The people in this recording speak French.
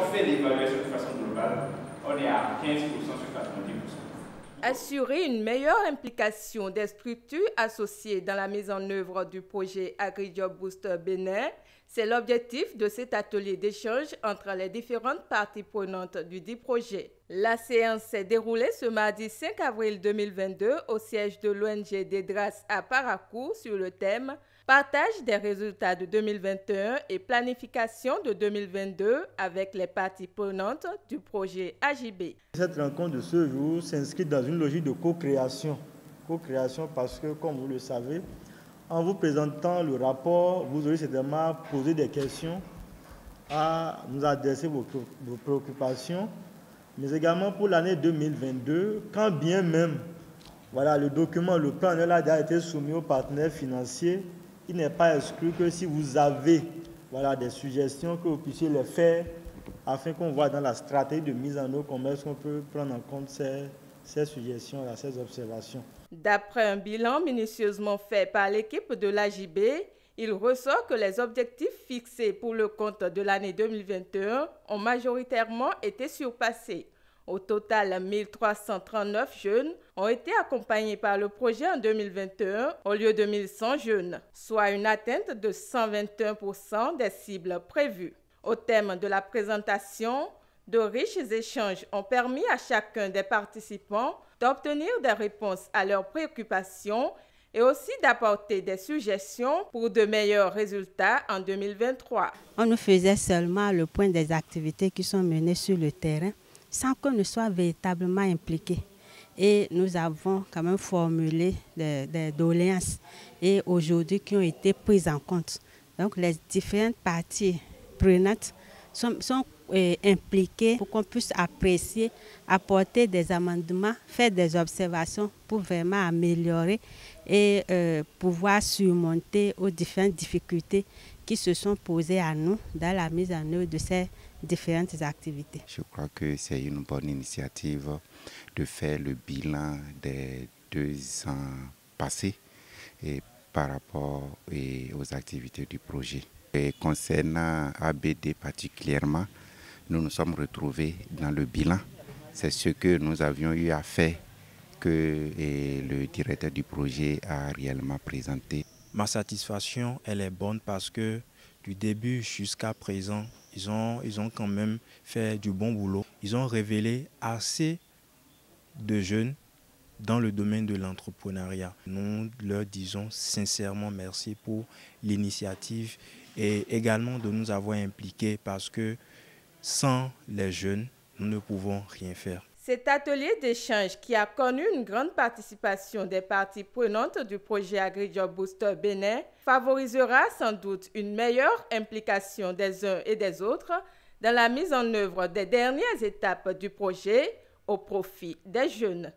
on fait l'évaluation de façon globale, on est à 15% sur 90%. Assurer une meilleure implication des structures associées dans la mise en œuvre du projet AgriJob Booster Bénin, c'est l'objectif de cet atelier d'échange entre les différentes parties prenantes du dit projet. La séance s'est déroulée ce mardi 5 avril 2022 au siège de l'ONG DEDRAS à Parakou sur le thème « Partage des résultats de 2021 et planification de 2022 avec les parties prenantes du projet AJB ». Cette rencontre de ce jour s'inscrit dans une logique de co-création. Co-création parce que, comme vous le savez, en vous présentant le rapport, vous aurez certainement posé des questions, à nous adresser vos préoccupations, mais également pour l'année 2022, quand bien même le document, le plan annuel a déjà été soumis aux partenaires financiers, il n'est pas exclu que si vous avez des suggestions, que vous puissiez les faire afin qu'on voit dans la stratégie de mise en œuvre comment est-ce qu'on peut prendre en compte ces suggestions, ces observations. D'après un bilan minutieusement fait par l'équipe de l'AJB, il ressort que les objectifs fixés pour le compte de l'année 2021 ont majoritairement été surpassés. Au total, 1339 jeunes ont été accompagnés par le projet en 2021 au lieu de 1100 jeunes, soit une atteinte de 121% des cibles prévues. Au thème de la présentation, de riches échanges ont permis à chacun des participants d'obtenir des réponses à leurs préoccupations et aussi d'apporter des suggestions pour de meilleurs résultats en 2023. On nous faisait seulement le point des activités qui sont menées sur le terrain sans qu'on ne soit véritablement impliqué. Et nous avons quand même formulé des doléances et aujourd'hui qui ont été prises en compte. Donc les différentes parties prenantes sont impliquées pour qu'on puisse apprécier, apporter des amendements, faire des observations pour vraiment améliorer et pouvoir surmonter aux différentes difficultés qui se sont posées à nous dans la mise en œuvre de ces différentes activités. Je crois que c'est une bonne initiative de faire le bilan des 2 ans passés et par rapport aux activités du projet. Et concernant ABD particulièrement, nous nous sommes retrouvés dans le bilan. C'est ce que nous avions eu à faire que le directeur du projet a réellement présenté. Ma satisfaction, elle est bonne parce que du début jusqu'à présent, ils ont quand même fait du bon boulot. Ils ont révélé assez de jeunes dans le domaine de l'entrepreneuriat. Nous leur disons sincèrement merci pour l'initiative et également de nous avoir impliqués parce que sans les jeunes, nous ne pouvons rien faire. Cet atelier d'échange qui a connu une grande participation des parties prenantes du projet AgriJob Booster Bénin favorisera sans doute une meilleure implication des uns et des autres dans la mise en œuvre des dernières étapes du projet au profit des jeunes.